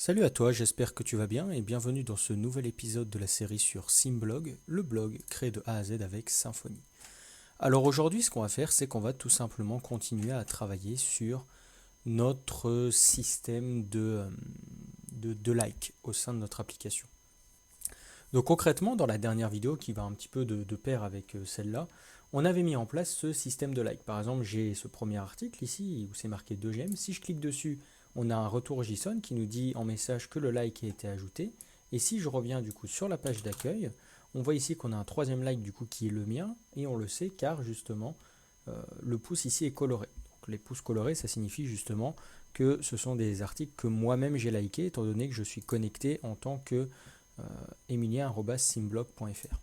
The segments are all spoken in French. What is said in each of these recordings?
Salut à toi, j'espère que tu vas bien et bienvenue dans ce nouvel épisode de la série sur Symblog, le blog créé de A à Z avec Symfony. Alors aujourd'hui, ce qu'on va faire, c'est qu'on va tout simplement continuer à travailler sur notre système de like au sein de notre application. Donc concrètement, dans la dernière vidéo qui va un petit peu de pair avec celle-là, on avait mis en place ce système de like. Par exemple, j'ai ce premier article ici où c'est marqué 2GM. Si je clique dessus, on a un retour JSON qui nous dit en message que le like a été ajouté. Et si je reviens du coup sur la page d'accueil, on voit ici qu'on a un troisième like du coup qui est le mien. Et on le sait car justement le pouce ici est coloré. Donc, les pouces colorés, ça signifie justement que ce sont des articles que moi-même j'ai likés étant donné que je suis connecté en tant que emilien@symblog.fr.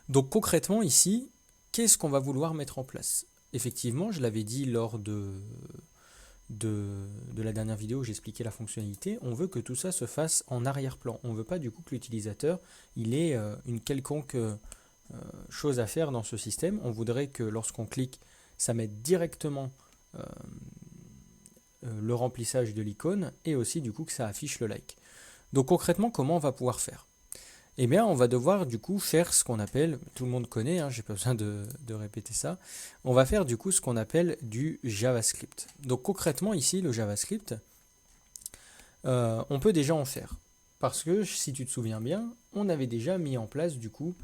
Donc concrètement ici, qu'est-ce qu'on va vouloir mettre en place? Effectivement, je l'avais dit lors de la dernière vidéo où j'expliquais la fonctionnalité, on veut que tout ça se fasse en arrière-plan. On ne veut pas du coup que l'utilisateur il ait une quelconque chose à faire dans ce système. On voudrait que lorsqu'on clique, ça mette directement le remplissage de l'icône et aussi du coup que ça affiche le like. Donc concrètement, comment on va pouvoir faire? Eh bien, on va devoir du coup faire ce qu'on appelle, tout le monde connaît, j'ai pas besoin de répéter ça, on va faire du coup ce qu'on appelle du JavaScript. Donc concrètement ici, le JavaScript, on peut déjà en faire. Parce que si tu te souviens bien, on avait déjà mis en place du coup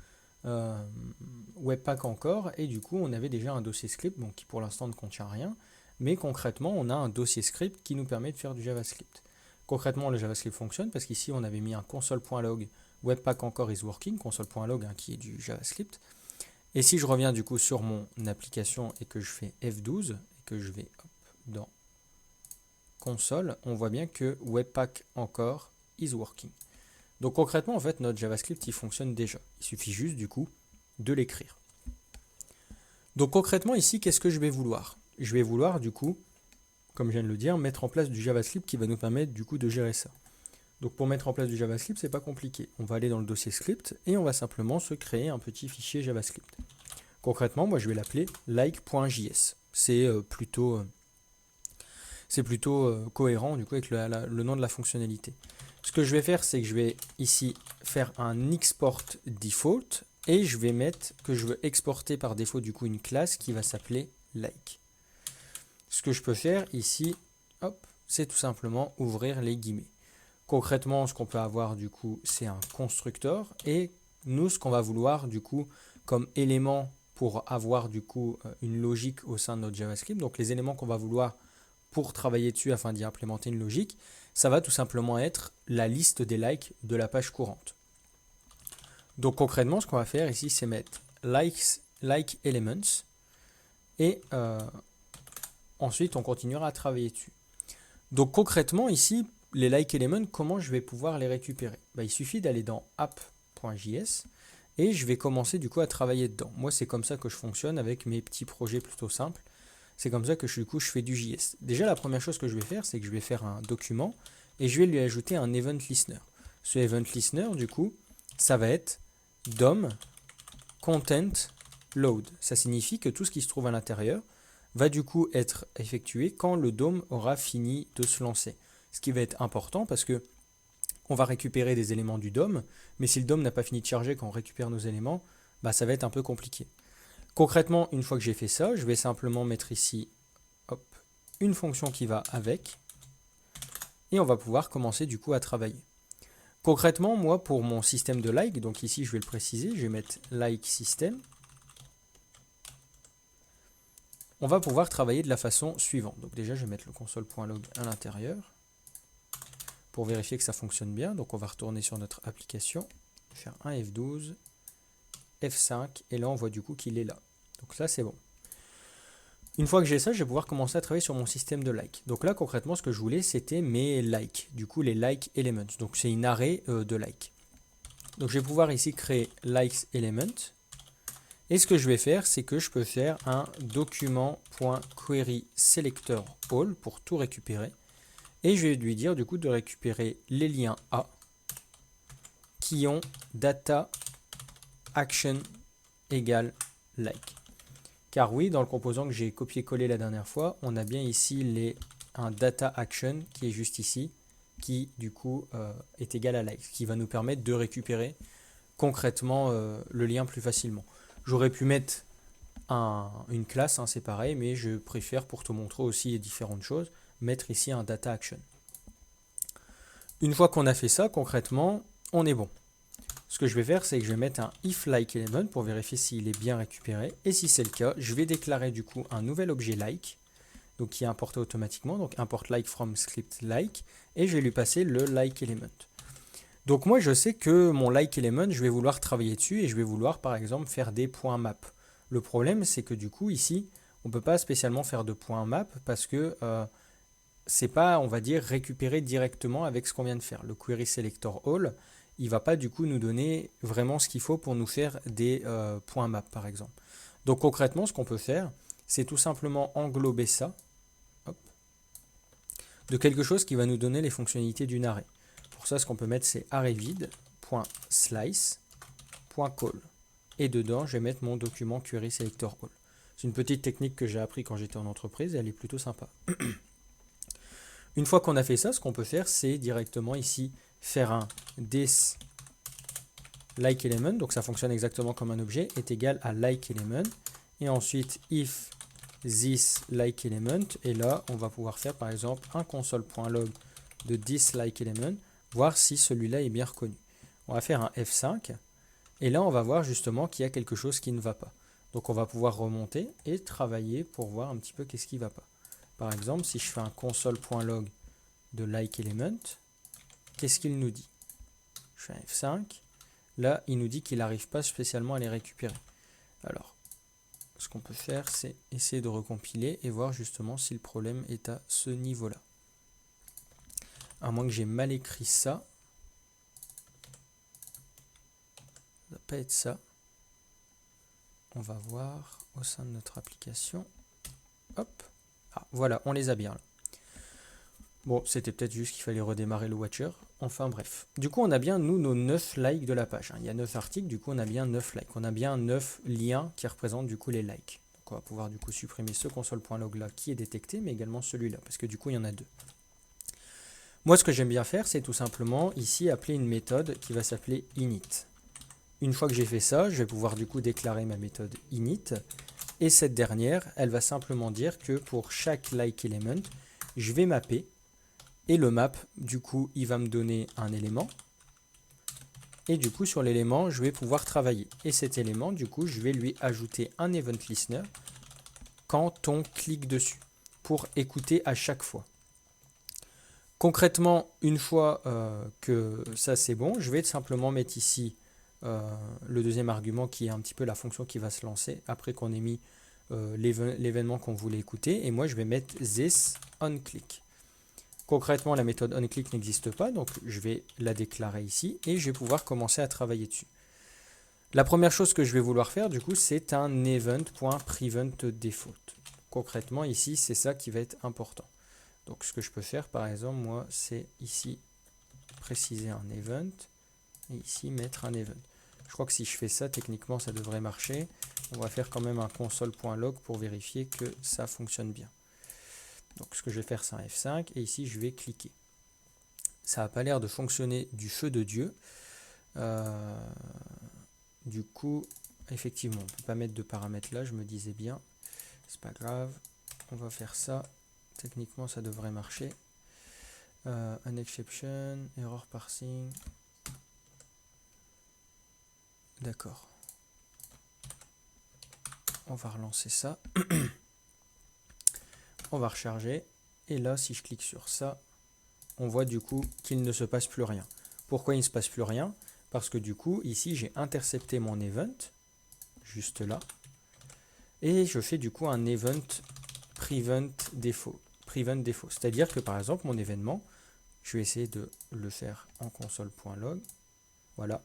Webpack encore, et du coup on avait déjà un dossier script, donc qui pour l'instant ne contient rien, mais concrètement on a un dossier script qui nous permet de faire du JavaScript. Concrètement le JavaScript fonctionne parce qu'ici on avait mis un console.log Webpack encore is working, console.log qui est du JavaScript. Et si je reviens du coup sur mon application et que je fais F12 et que je vais dans console, on voit bien que Webpack encore is working. Donc concrètement en fait notre JavaScript il fonctionne déjà. Il suffit juste du coup de l'écrire. Donc concrètement ici qu'est-ce que je vais vouloir? Je vais vouloir du coup, comme je viens de le dire, mettre en place du JavaScript qui va nous permettre du coup de gérer ça. Donc pour mettre en place du JavaScript, c'est pas compliqué. On va aller dans le dossier script et on va simplement se créer un petit fichier JavaScript. Concrètement, moi je vais l'appeler like.js. C'est plutôt cohérent du coup avec le nom de la fonctionnalité. Ce que je vais faire, c'est que je vais ici faire un export default et je vais mettre que je veux exporter par défaut du coup une classe qui va s'appeler like. Ce que je peux faire ici, c'est tout simplement ouvrir les guillemets. Concrètement, ce qu'on peut avoir du coup, c'est un constructeur et nous, ce qu'on va vouloir du coup comme élément pour avoir du coup une logique au sein de notre JavaScript, donc les éléments qu'on va vouloir pour travailler dessus afin d'y implémenter une logique, ça va tout simplement être la liste des likes de la page courante. Donc concrètement, ce qu'on va faire ici, c'est mettre like elements et ensuite on continuera à travailler dessus. Donc concrètement ici, les like elements, comment je vais pouvoir les récupérer? Il suffit d'aller dans app.js et je vais commencer du coup à travailler dedans. Moi, c'est comme ça que je fonctionne avec mes petits projets plutôt simples. C'est comme ça que je fais du JS. Déjà, la première chose que je vais faire, c'est que je vais faire un document et je vais lui ajouter un event listener. Ce event listener, du coup, ça va être DOM content load. Ça signifie que tout ce qui se trouve à l'intérieur va du coup être effectué quand le DOM aura fini de se lancer. Ce qui va être important parce que on va récupérer des éléments du DOM, mais si le DOM n'a pas fini de charger quand on récupère nos éléments, ça va être un peu compliqué. Concrètement, une fois que j'ai fait ça, je vais simplement mettre ici une fonction qui va avec, et on va pouvoir commencer du coup à travailler. Concrètement, moi pour mon système de like, donc ici je vais le préciser, je vais mettre like system, on va pouvoir travailler de la façon suivante. Donc déjà je vais mettre le console.log à l'intérieur pour vérifier que ça fonctionne bien. Donc on va retourner sur notre application, faire un F12, F5, et là on voit du coup qu'il est là. Donc là c'est bon. Une fois que j'ai ça, je vais pouvoir commencer à travailler sur mon système de like. Donc là concrètement ce que je voulais c'était mes likes, du coup les like elements. Donc c'est une array de like. Donc je vais pouvoir ici créer likes element. Et ce que je vais faire, c'est que je peux faire un document.query selector all pour tout récupérer. Et je vais lui dire du coup de récupérer les liens A qui ont data action égale like. Car oui, dans le composant que j'ai copié-collé la dernière fois, on a bien ici un data action qui est juste ici qui du coup est égal à like, ce qui va nous permettre de récupérer concrètement le lien plus facilement. J'aurais pu mettre une classe, hein, c'est pareil, mais je préfère pour te montrer aussi différentes choses, mettre ici un data action. Une fois qu'on a fait ça, concrètement, on est bon. Ce que je vais faire, c'est que je vais mettre un if like element pour vérifier s'il est bien récupéré. Et si c'est le cas, je vais déclarer du coup un nouvel objet like, donc qui est importé automatiquement, donc import like from script like, et je vais lui passer le like element. Donc moi je sais que mon like element, je vais vouloir travailler dessus et je vais vouloir par exemple faire des points map. Le problème c'est que du coup ici, on ne peut pas spécialement faire de points map parce que c'est pas, on va dire, récupéré directement avec ce qu'on vient de faire. Le query selector all, il va pas du coup nous donner vraiment ce qu'il faut pour nous faire des points map par exemple. Donc concrètement, ce qu'on peut faire, c'est tout simplement englober ça hop, de quelque chose qui va nous donner les fonctionnalités d'une array. Pour ça, ce qu'on peut mettre, c'est array_vid.slice.call. Et dedans, je vais mettre mon document query selector all. C'est une petite technique que j'ai appris quand j'étais en entreprise et elle est plutôt sympa. Une fois qu'on a fait ça, ce qu'on peut faire, c'est directement ici faire un this like element, donc ça fonctionne exactement comme un objet, est égal à like element. Et ensuite, if this like element, et là, on va pouvoir faire par exemple un console.log de this like element, voir si celui-là est bien reconnu. On va faire un F5, et là, on va voir justement qu'il y a quelque chose qui ne va pas. Donc, on va pouvoir remonter et travailler pour voir un petit peu qu'est-ce qui ne va pas. Par exemple, si je fais un console.log de like element, qu'est-ce qu'il nous dit? Je fais un F5. Là, il nous dit qu'il n'arrive pas spécialement à les récupérer. Alors, ce qu'on peut faire, c'est essayer de recompiler et voir justement si le problème est à ce niveau-là. À moins que j'ai mal écrit ça. Ça ne va pas être ça. On va voir au sein de notre application. Hop. Ah, voilà, on les a bien là. Bon, c'était peut-être juste qu'il fallait redémarrer le Watcher. Enfin bref. Du coup, on a bien, nous, nos 9 likes de la page. Il y a 9 articles, du coup, on a bien 9 likes. On a bien 9 liens qui représentent du coup les likes. Donc, on va pouvoir du coup supprimer ce console.log là qui est détecté, mais également celui-là, parce que du coup, il y en a 2. Moi, ce que j'aime bien faire, c'est tout simplement ici appeler une méthode qui va s'appeler init. Une fois que j'ai fait ça, je vais pouvoir du coup déclarer ma méthode init. Et cette dernière, elle va simplement dire que pour chaque like element, je vais mapper. Et le map, du coup, il va me donner un élément. Et du coup, sur l'élément, je vais pouvoir travailler. Et cet élément, du coup, je vais lui ajouter un event listener quand on clique dessus, pour écouter à chaque fois. Concrètement, une fois que ça c'est bon, je vais simplement mettre ici le deuxième argument qui est un petit peu la fonction qui va se lancer après qu'on ait mis l'événement qu'on voulait écouter. Et moi, je vais mettre this onClick. Concrètement, la méthode onClick n'existe pas, donc je vais la déclarer ici et je vais pouvoir commencer à travailler dessus. La première chose que je vais vouloir faire, du coup, c'est un event.preventDefault. Concrètement, ici, c'est ça qui va être important. Donc, ce que je peux faire, par exemple, moi, c'est ici préciser un event et ici mettre un event. Je crois que si je fais ça, techniquement, ça devrait marcher. On va faire quand même un console.log pour vérifier que ça fonctionne bien. Donc ce que je vais faire, c'est un F5 et ici je vais cliquer. Ça n'a pas l'air de fonctionner du feu de Dieu. Du coup, effectivement, on ne peut pas mettre de paramètres là, je me disais bien. C'est pas grave, on va faire ça. Techniquement, ça devrait marcher. An exception, error parsing. D'accord. On va relancer ça. On va recharger. Et là, si je clique sur ça, on voit du coup qu'il ne se passe plus rien. Pourquoi il ne se passe plus rien? Parce que du coup, ici, j'ai intercepté mon event, juste là. Et je fais du coup un event prevent default. C'est-à-dire que par exemple, mon événement, je vais essayer de le faire en console.log. Voilà.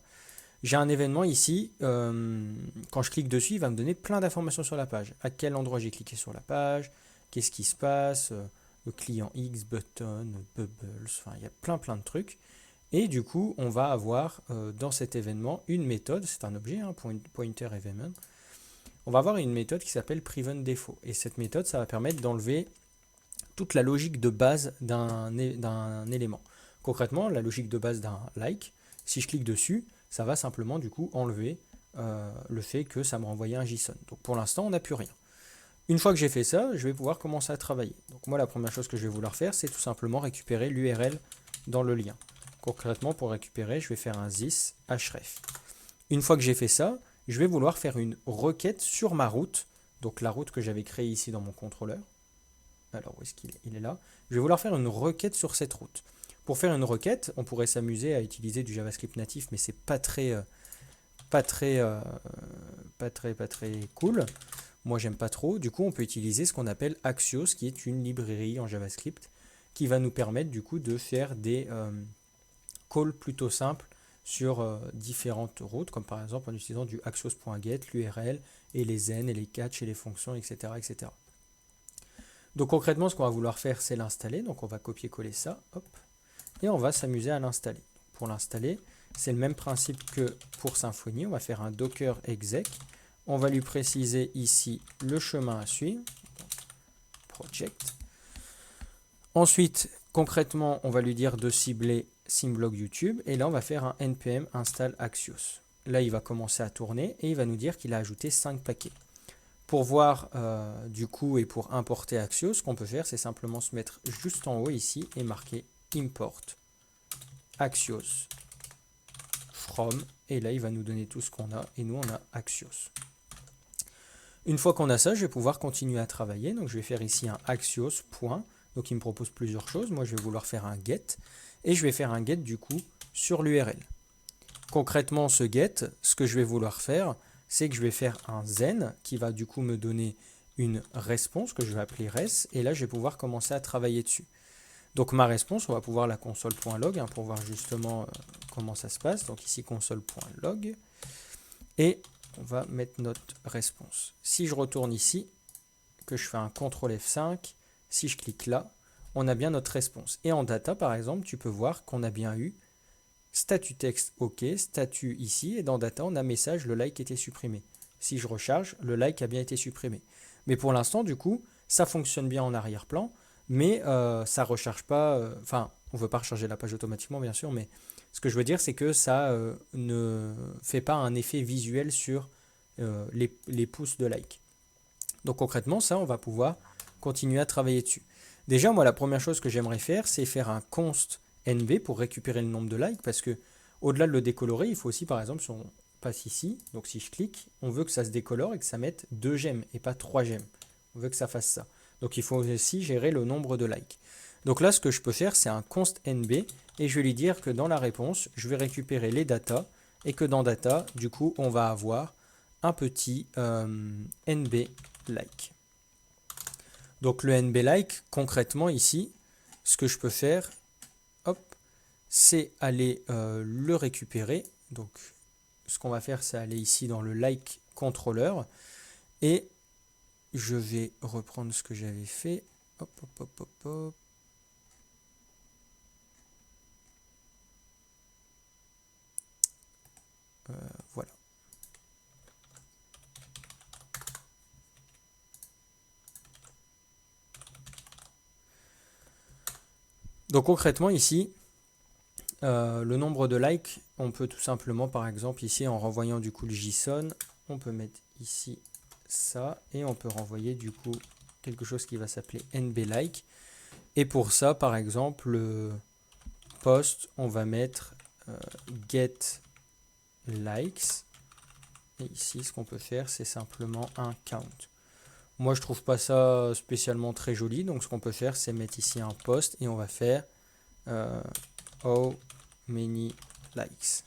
J'ai un événement ici, quand je clique dessus, il va me donner plein d'informations sur la page. À quel endroit j'ai cliqué sur la page, qu'est-ce qui se passe, le client X, button, bubbles, enfin il y a plein de trucs. Et du coup, on va avoir dans cet événement une méthode, c'est un objet, hein, pointer event. On va avoir une méthode qui s'appelle preventDefault. Et cette méthode, ça va permettre d'enlever toute la logique de base d'un élément. Concrètement, la logique de base d'un like, si je clique dessus, ça va simplement du coup enlever le fait que ça me renvoyait un JSON. Donc pour l'instant, on n'a plus rien. Une fois que j'ai fait ça, je vais pouvoir commencer à travailler. Donc moi, la première chose que je vais vouloir faire, c'est tout simplement récupérer l'URL dans le lien. Concrètement, pour récupérer, je vais faire un this href. Une fois que j'ai fait ça, je vais vouloir faire une requête sur ma route, donc la route que j'avais créée ici dans mon contrôleur. Alors, où est-ce qu'il est? Il est là. Je vais vouloir faire une requête sur cette route. Pour faire une requête, on pourrait s'amuser à utiliser du JavaScript natif, mais c'est pas très cool. Moi, j'aime pas trop. Du coup, on peut utiliser ce qu'on appelle Axios, qui est une librairie en JavaScript, qui va nous permettre du coup de faire des calls plutôt simples sur différentes routes, comme par exemple en utilisant du axios.get, l'URL, et les zen, et les catch, et les fonctions, etc. etc. Donc concrètement, ce qu'on va vouloir faire, c'est l'installer. Donc on va copier-coller ça, hop, et on va s'amuser à l'installer. Pour l'installer, c'est le même principe que pour Symfony. On va faire un docker exec. On va lui préciser ici le chemin à suivre. Project. Ensuite, concrètement, on va lui dire de cibler Symblog YouTube. Et là, on va faire un npm install Axios. Là, il va commencer à tourner et il va nous dire qu'il a ajouté 5 paquets. Pour voir du coup et pour importer Axios, ce qu'on peut faire, c'est simplement se mettre juste en haut ici et marquer import Axios from. Et là, il va nous donner tout ce qu'on a. Et nous, on a Axios. Une fois qu'on a ça, je vais pouvoir continuer à travailler. Donc, je vais faire ici un Axios point. Donc, il me propose plusieurs choses. Moi, je vais vouloir faire un get. Et je vais faire un get, du coup, sur l'URL. Concrètement, ce get, ce que je vais vouloir faire, c'est que je vais faire un zen qui va, du coup, me donner une réponse que je vais appeler res. Et là, je vais pouvoir commencer à travailler dessus. Donc, ma réponse, on va pouvoir la console.log pour voir justement comment ça se passe. Donc, ici, console.log. Et on va mettre notre réponse. Si je retourne ici, que je fais un CTRL F5, si je clique là, on a bien notre réponse. Et en data, par exemple, tu peux voir qu'on a bien eu statut texte OK, statut ici, et dans data, on a message, le like était supprimé. Si je recharge, le like a bien été supprimé. Mais pour l'instant, du coup, ça fonctionne bien en arrière-plan, mais ça ne recharge pas, enfin, on ne veut pas recharger la page automatiquement, bien sûr, mais ce que je veux dire, c'est que ça ne fait pas un effet visuel sur les pouces de like. Donc concrètement, ça, on va pouvoir continuer à travailler dessus. Déjà, moi, la première chose que j'aimerais faire, c'est faire un const nb pour récupérer le nombre de likes, parce que au-delà de le décolorer, il faut aussi, par exemple, si on passe ici, donc si je clique, on veut que ça se décolore et que ça mette 2 j'aime et pas 3 j'aime. On veut que ça fasse ça. Donc il faut aussi gérer le nombre de likes. Donc là, ce que je peux faire, c'est un const nb et je vais lui dire que dans la réponse, je vais récupérer les data et que dans data, du coup, on va avoir un petit nb like. Donc le nb like, concrètement ici, ce que je peux faire, hop, c'est aller le récupérer. Donc ce qu'on va faire, c'est aller ici dans le like controller et je vais reprendre ce que j'avais fait. Hop, hop, hop, hop, hop. Voilà. Donc concrètement ici, le nombre de likes, on peut tout simplement, par exemple ici en renvoyant du coup le JSON, on peut mettre ici ça et on peut renvoyer du coup quelque chose qui va s'appeler nblike. Et pour ça, par exemple, le post, on va mettre get likes. Et ici, ce qu'on peut faire, c'est simplement un count. Moi, je trouve pas ça spécialement très joli. Donc, ce qu'on peut faire, c'est mettre ici un post et on va faire how many likes.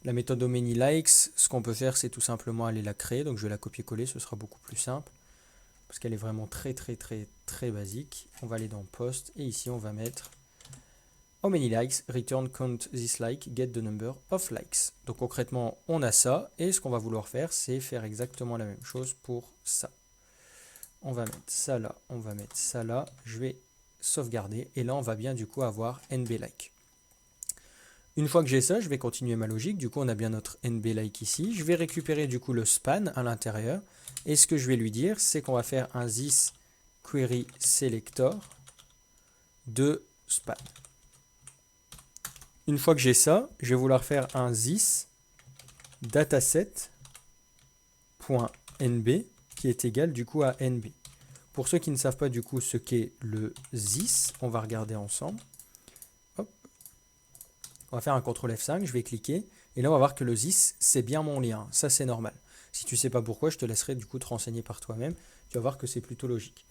La méthode how many likes, ce qu'on peut faire, c'est tout simplement aller la créer. Donc, je vais la copier-coller, ce sera beaucoup plus simple. Parce qu'elle est vraiment très basique. On va aller dans post et ici, on va mettre how many likes, return count this like, get the number of likes. Donc concrètement, on a ça et ce qu'on va vouloir faire, c'est faire exactement la même chose pour ça. On va mettre ça là, on va mettre ça là, je vais sauvegarder et là on va bien du coup avoir nblike. Une fois que j'ai ça, je vais continuer ma logique. Du coup, on a bien notre nblike ici. Je vais récupérer du coup le span à l'intérieur et ce que je vais lui dire, c'est qu'on va faire un this query selector de span. Une fois que j'ai ça, je vais vouloir faire un this dataset.nb qui est égal du coup à nb. Pour ceux qui ne savent pas du coup ce qu'est le this, on va regarder ensemble. Hop. On va faire un CTRL F5, je vais cliquer, et là on va voir que le this, c'est bien mon lien, ça c'est normal. Si tu ne sais pas pourquoi, je te laisserai du coup te renseigner par toi-même, tu vas voir que c'est plutôt logique.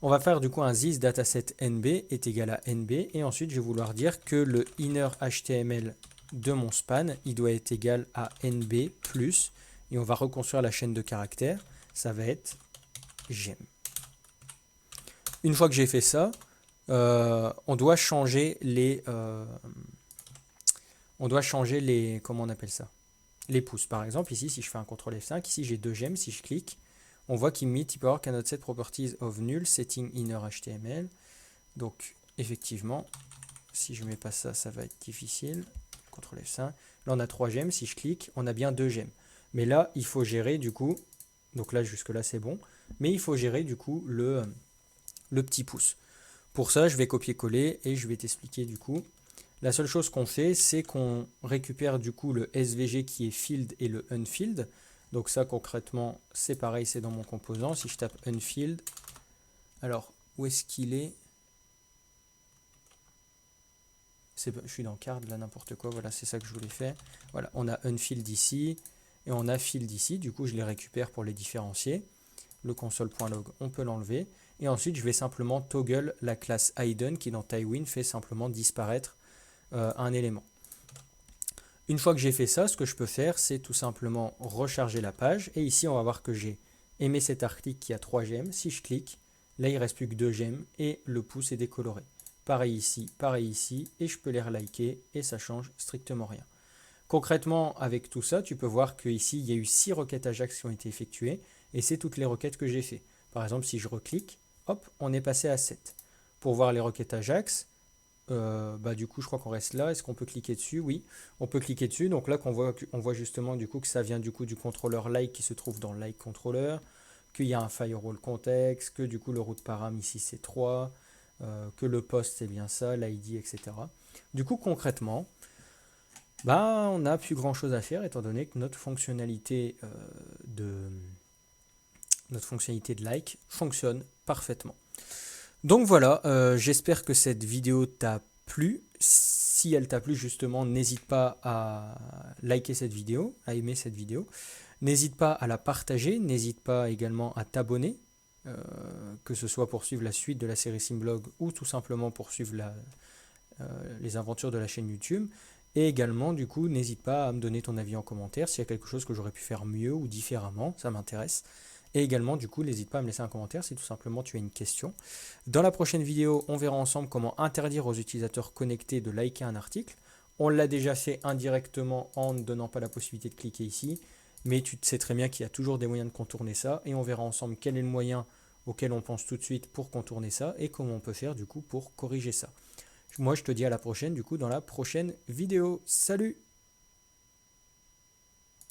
On va faire du coup un this dataset nb est égal à nb, et ensuite je vais vouloir dire que le inner HTML de mon span, il doit être égal à nb+, et on va reconstruire la chaîne de caractères, ça va être gem. Une fois que j'ai fait ça, on doit changer les comment on appelle ça, les pouces. Par exemple, ici, si je fais un CTRL F5, ici j'ai 2 gemmes, si je clique, on voit qu'il me dit type cannot set properties of null setting inner HTML. Donc, effectivement, si je mets pas ça, ça va être difficile. CTRL F5. Là, on a 3 gemmes. Si je clique, on a bien 2 gemmes. Mais là, il faut gérer du coup, donc là, jusque-là, c'est bon. Mais il faut gérer du coup le petit pouce. Pour ça, je vais copier-coller et je vais t'expliquer du coup. La seule chose qu'on fait, c'est qu'on récupère du coup le SVG qui est filled et le unfilled. Donc ça concrètement, c'est pareil, c'est dans mon composant. Si je tape unfilled, alors où est-ce qu'il est, je suis dans card là, n'importe quoi, voilà, c'est ça que je voulais faire. Voilà, on a unfilled ici et on a filled ici. Du coup, je les récupère pour les différencier. Le console.log, on peut l'enlever. Et ensuite, je vais simplement toggle la classe hidden qui dans Tailwind fait simplement disparaître un élément. Une fois que j'ai fait ça, ce que je peux faire, c'est tout simplement recharger la page. Et ici, on va voir que j'ai aimé cet article qui a 3 gemmes. Si je clique, là, il ne reste plus que 2 gemmes et le pouce est décoloré. Pareil ici, et je peux les reliker et ça change strictement rien. Concrètement, avec tout ça, tu peux voir qu'ici, il y a eu 6 requêtes Ajax qui ont été effectuées et c'est toutes les requêtes que j'ai fait. Par exemple, si je reclique, hop, on est passé à 7. Pour voir les requêtes Ajax, du coup, je crois qu'on reste là. Est-ce qu'on peut cliquer dessus? Oui, on peut cliquer dessus. Donc là, on voit justement du coup que ça vient du coup du contrôleur like qui se trouve dans like controller, qu'il y a un firewall context, que du coup le root param ici c'est 3, que le post c'est bien ça, l'ID, etc. Du coup, concrètement, on n'a plus grand chose à faire étant donné que notre fonctionnalité de like fonctionne parfaitement. Donc voilà, j'espère que cette vidéo t'a plu. Si elle t'a plu justement, n'hésite pas à liker cette vidéo, à aimer cette vidéo. N'hésite pas à la partager, n'hésite pas également à t'abonner, que ce soit pour suivre la suite de la série Simblog ou tout simplement pour suivre les aventures de la chaîne YouTube. Et également, du coup, n'hésite pas à me donner ton avis en commentaire s'il y a quelque chose que j'aurais pu faire mieux ou différemment, ça m'intéresse. Et également, du coup, n'hésite pas à me laisser un commentaire si tout simplement tu as une question. Dans la prochaine vidéo, on verra ensemble comment interdire aux utilisateurs connectés de liker un article. On l'a déjà fait indirectement en ne donnant pas la possibilité de cliquer ici, mais tu sais très bien qu'il y a toujours des moyens de contourner ça, et on verra ensemble quel est le moyen auquel on pense tout de suite pour contourner ça, et comment on peut faire du coup pour corriger ça. Moi, je te dis à la prochaine, du coup, dans la prochaine vidéo. Salut!